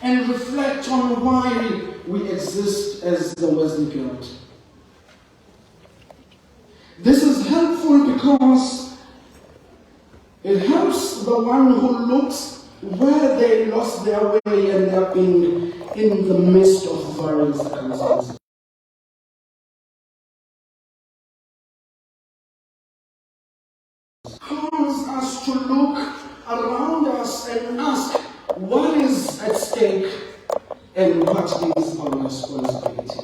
and reflect on why we exist as the Wesley Guild. This is helpful because it helps the one who looks where they lost their way and they have been in the midst of various circumstances. Calls us to look around us and ask what is at stake and what is our responsibility.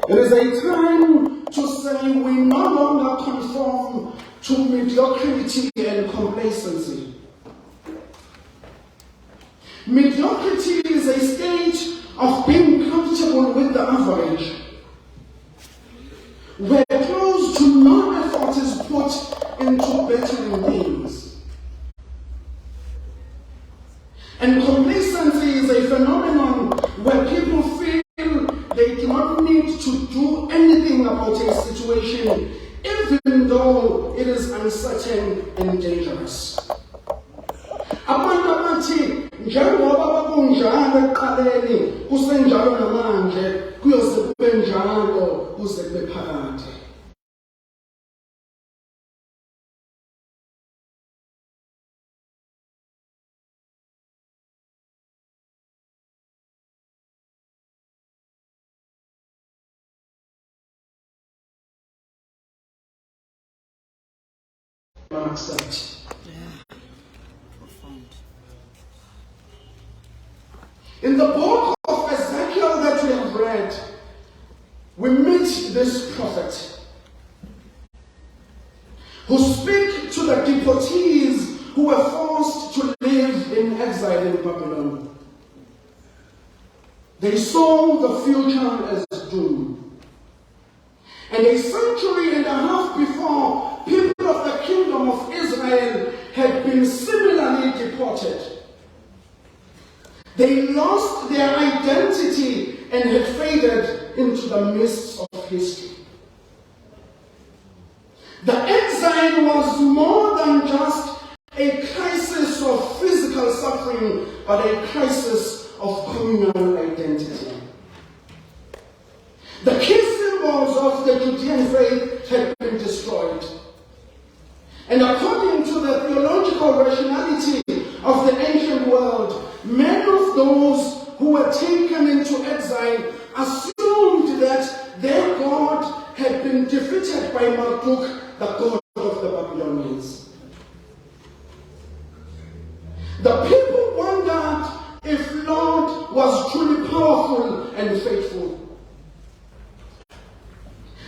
It is a time to say we no longer conform to mediocrity and complacency. Mediocrity is a state of being comfortable with the average, where close to no effort is put into bettering things. And complacency is a phenomenon where people feel they do not need to do anything about a situation, even though it is uncertain and dangerous. Abantu abathi njengoba bakunjalo ekuqaleni kusenjalo namanje kuyoze kube njalo kuze kube phakade. Accept. In the book of Ezekiel that we have read, we meet this prophet who speak to the deportees who were forced to live in exile in Babylon. They saw the future as doom. And a century and a half before, people of the kingdom of Israel had been similarly deported. They lost their identity and had faded into the mists of history. The exile was more than just a crisis of physical suffering, but a crisis of communal identity. The key symbols of the Judean faith had been destroyed. And according to the theological rationality of the ancient world, many of those who were taken into exile assumed that their God had been defeated by Marduk, the god of the Babylonians. The people wondered if Lord was truly powerful and faithful.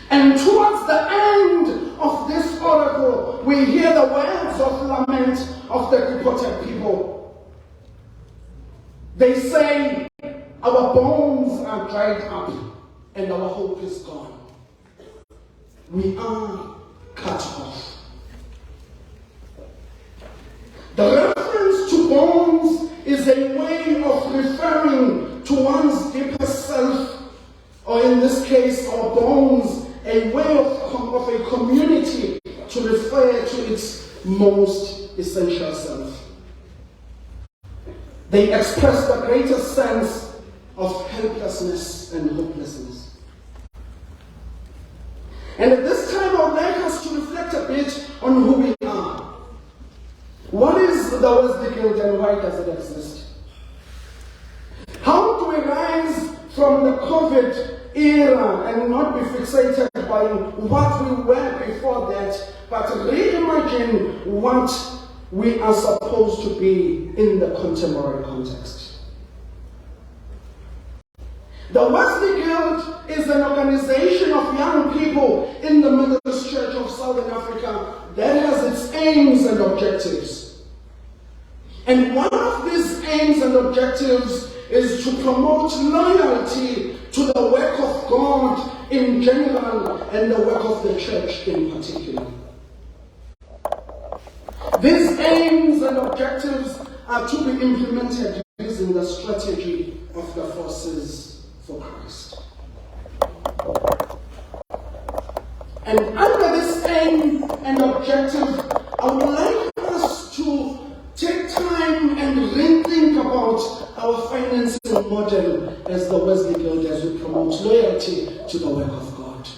And towards the end of this oracle, we hear the words of lament of the deported people. They say, our bones are dried up and our hope is gone. We are cut off. The reference to bones is a way of referring to one's deepest self, or in this case, our bones, a way of a community to refer to its most essential self. They express the greatest sense of helplessness and hopelessness. And at this time, I would like us to reflect a bit on who we are. What is the Wesley Guild and why does it exist? How do we rise from the COVID era and not be fixated by what we were before that, but reimagine what we are supposed to be in the contemporary context? The Wesley Guild is an organization of young people in the Methodist Church of Southern Africa that has its aims and objectives. And one of these aims and objectives is to promote loyalty to the work of God in general and the work of the church in particular. These aims and objectives are to be implemented using the strategy of the Forces for Christ. And under this aim and objective, I would like us to take time and rethink about our financing model as the Wesley Guild, as we promote loyalty to the work of God.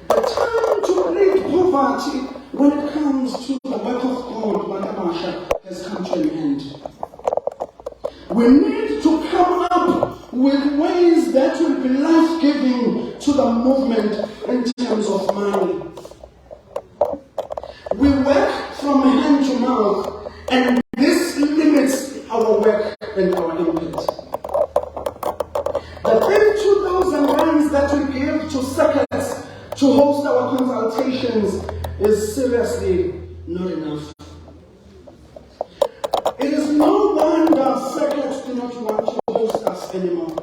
The time to break poverty when it comes to the work of God, Matamasha, has come to an end. We need to come up with ways that will be life-giving to the movement in terms of money. We work from hand to mouth, and this limits our work and our impact. The 32,000 rands that we give to circuits to host our consultations is seriously not enough. It is no wonder circuits do not want to host us anymore.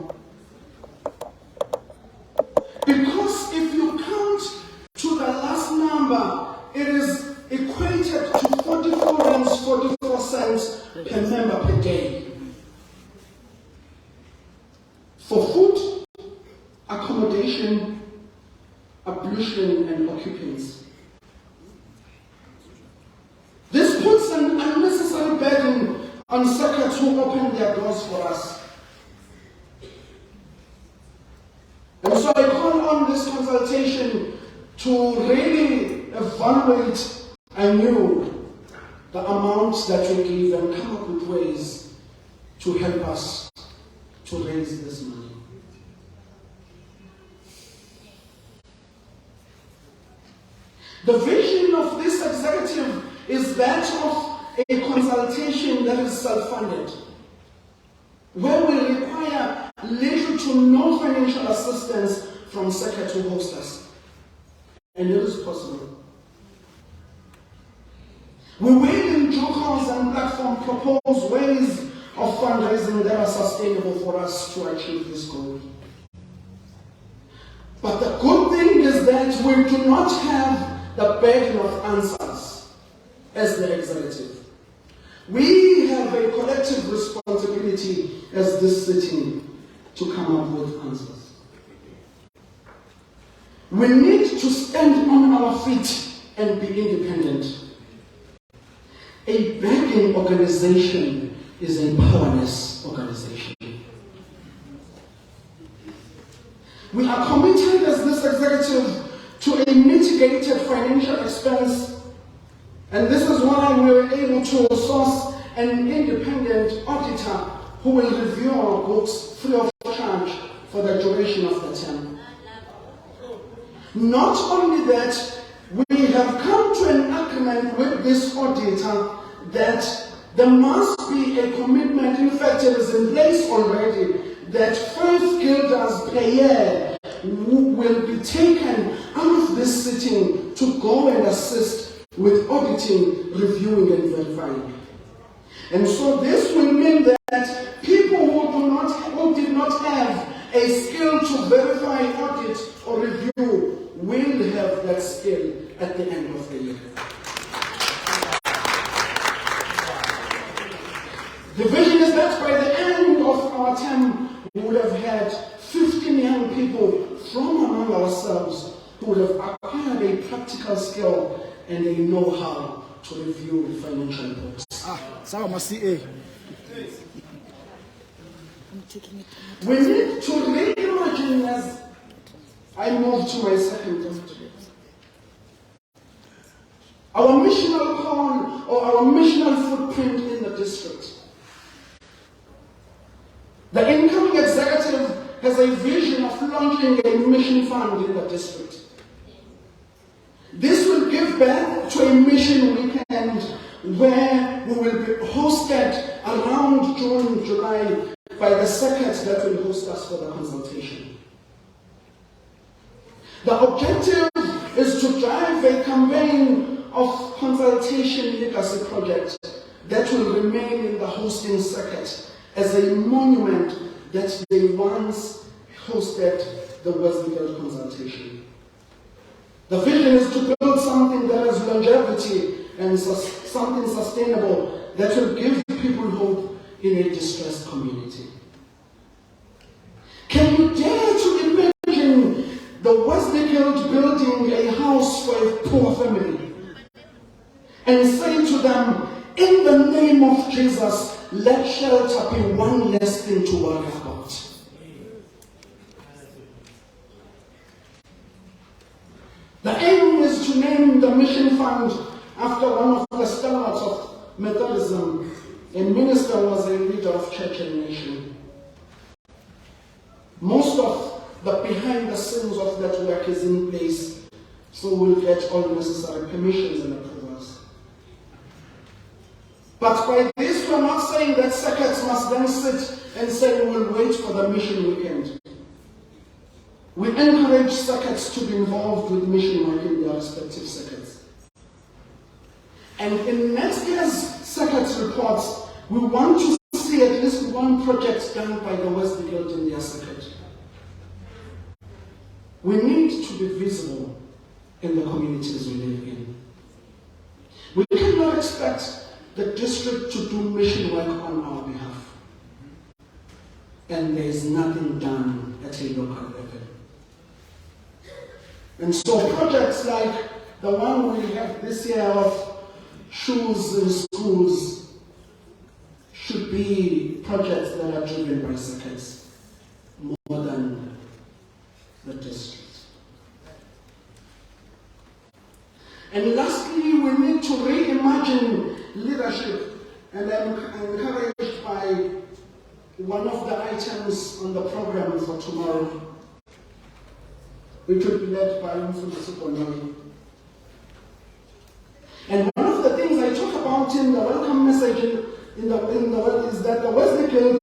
Because if you count to the last number, it is equated to 44 rands 44 cents per member per day. For food, accommodation, ablution, and occupants. This puts an unnecessary burden on circuits who open their doors for us. And so I call on this consultation to really evaluate anew the amounts that we give and come up with ways to help us to raise this money. The vision of this executive is that of a consultation that is self-funded, where we require little to no financial assistance from circuit to host us. And it is possible. We will in due course and platform propose ways of fundraising that are sustainable for us to achieve this goal. But the good thing is that we do not have the burden of answers as the executive. We have a collective responsibility as this sitting to come up with answers. We need to stand on our feet and be independent. A begging organization is a powerless organization. We are committed as this executive to a mitigated financial expense, and this is why we were able to source an independent auditor who will review our books free of charge for the duration of the term. Not only that, we have come to an agreement with this auditor that there must be a commitment, in fact it is in place already, that 5 guilders per year will be taken out of this sitting to go and assist with auditing, reviewing and verifying. And so this will mean that people who did not have a skill to verify, audit or review will have that skill at the end of the year. The vision is that by the end of our term, we would have had 15 young people from among ourselves who would have acquired a practical skill and a know-how to review financial books. We need to reimagine as I move to my second thought. Our missional call or our missional footprint in the district. The incoming executive has a vision of launching a mission fund in the district. This will give birth to a mission weekend where we will be hosted around June, July by the circuit that will host us for the consultation. The objective is to drive a campaign of consultation legacy project that will remain in the hosting circuit as a monument that they once hosted the Wesley consultation. The vision is to build something that has longevity and something sustainable that will give people hope in a distressed community. Can you dare to imagine the Wesley Guild building a house for a poor family? and say to them, in the name of Jesus, let shelter be one less thing to worry about. The aim is to name the mission fund after one of the stalwarts of Methodism. A minister was a leader of church and nation. Most of the behind the scenes of that work is in place, so we'll get all necessary permissions and approvals. But by this, we're not saying that circuits must then sit and say we'll wait for the mission weekend. We encourage circuits to be involved with mission work in their respective circuits. And in next year's circuits reports, we want to see at least one project done by the Wesley Guild in their circuit. We need to be visible in the communities we live in. We cannot expect the district to do mission work on our behalf. And there is nothing done at a local level. And so projects like the one we have this year of shoes in schools should be projects that are driven by circuits more than the district. And lastly, we need to reimagine leadership, and I'm encouraged by one of the items on the program for tomorrow, which will be led by Mchunu. And one of the things I talk about in the welcome message in the is that the Wesley Guild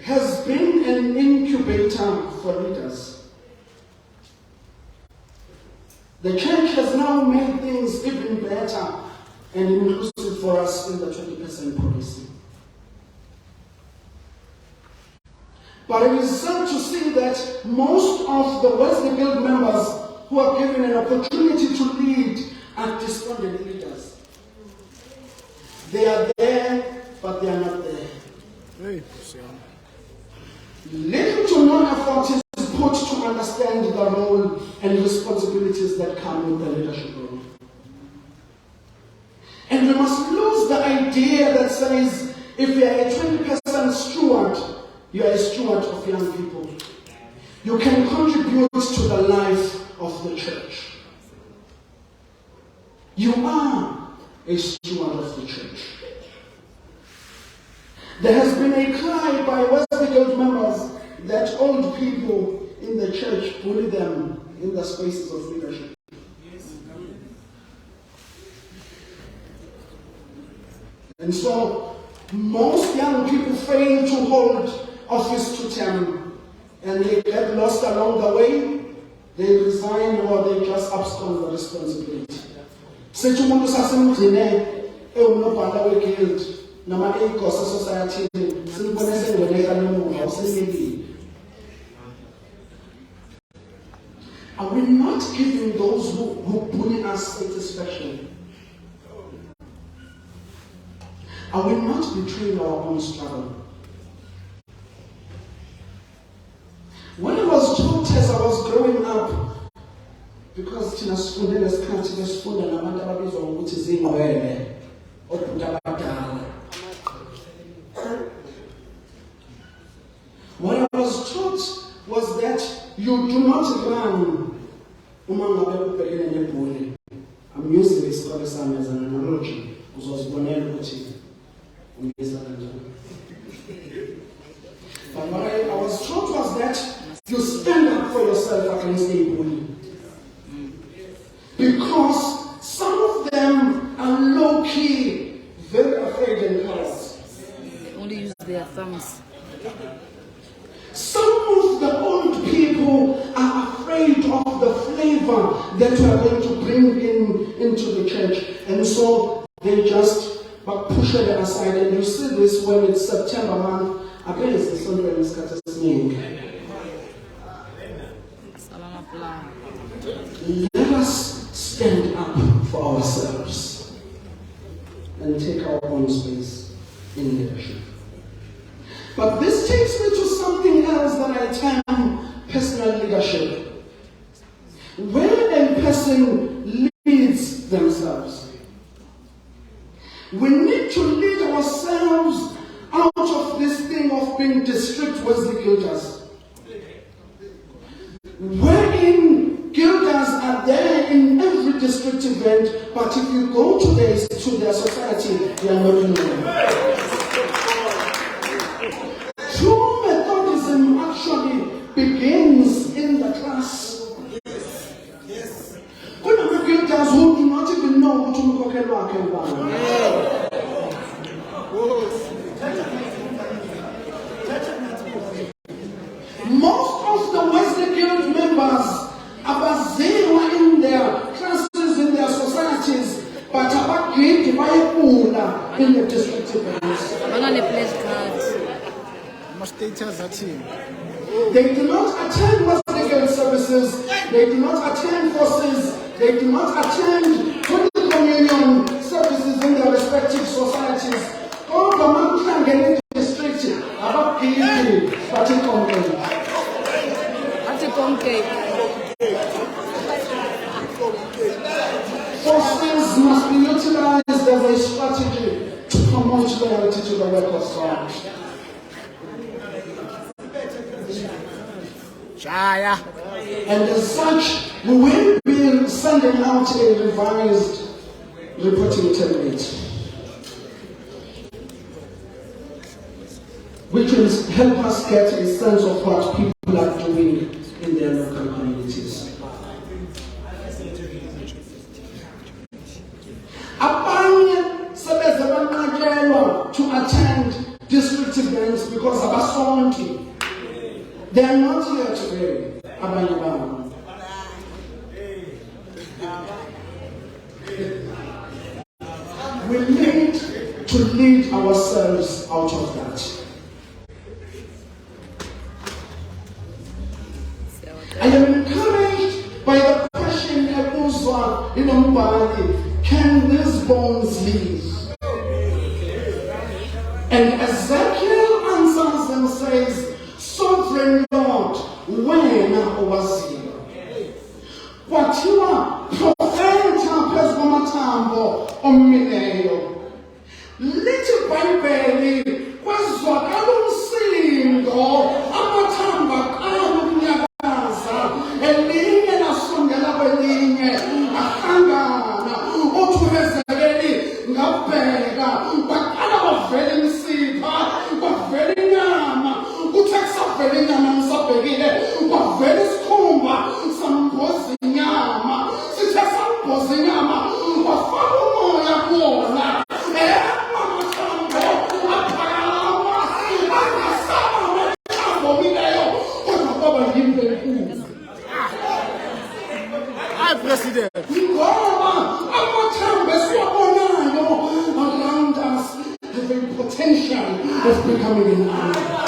has been an incubator for leaders. The church has now made things even better and inclusive for us in the 20% policy. But it is sad to see that most of the Wesley Guild members who are given an opportunity to lead are despondent leaders. They are there, but they are not there. Little to no effort is put to understand the role and responsibilities that come with the leadership role. And we must lose the idea that says, if you are a 20% steward, you are a steward of young people. You can contribute to the life of the church. You are a steward of the church. There has been a cry by Wesley Guild members that old people in the church bully them in the spaces of leadership. And so, most young people fail to hold office to term, and they get lost along the way, they resign or they just abscond the responsibility. Sethi umuntu sasemgcine ewunobhala weguild nama-ACOS society simbone sengeneka nomuva usenyekile. Are we not giving those who bully us satisfaction? Are we not betraying our own struggle? When I was taught as I was growing up, because thina sifunde lesikhathi besifunda nabantu ababizwa ngokuthi zingcwele obhuti abadala. What I was taught was that you do not run uma ngabe ubhekene nebhuli. I'm using isikole sami as an analogy uzozibonela ukuthi ungenza kanjani. But what I was taught was that you stand up for yourself against a bully. Because some of them are low-key, very afraid and cowards. They only use their thumbs. Some of the old people are afraid of the flavor that we are going to bring into the church. And so they just push it aside. And you see this when it's September month. Against the Sunday let us stand up for ourselves and take our own space in leadership. But this takes me to something else that I term personal leadership. When a person leads themselves, We need to lead ourselves out of this thing of being district Wesley guilders. Wherein guilders are there in every district event, but if you go to their society, they are not in there. True Methodism actually begins in the class. Who do not even know what to look at. Most of the Wesley Guild members are zero in their classes, in their societies, but are great in the district events. They do not attend Wesley Guild services, they do not attend courses, they do not attend Holy Communion services in their respective societies. All the man can get in the district about giving, but in forces must be utilized as a strategy to promote loyalty to the work of God. And as such, we will be sending out a revised reporting template, which will help us get a sense of what people are doing in their local communities. To attend district events because of authority. They are not here today. We need to lead ourselves out of that. I am encouraged by the question in Mbali, can these bones live? And Ezekiel answers and says, Sovereign Lord, when was you? What you are, Profeta Pesgomatambo, Omineyo. Little Bible, Kwazwa, Kalumsindo, Amatamba, Kalunyagaza, Eline na Sundela Beline, Ahangana, Otuvezeli, Ngapega, Bakala of Velim Sipa, but very Nama, who takes up very Nama, Sapegile, but very Skumba, some Bosinyama, Sita some Bosinyama, but Fabumoya Kona, President. Around us, the potential of becoming an army.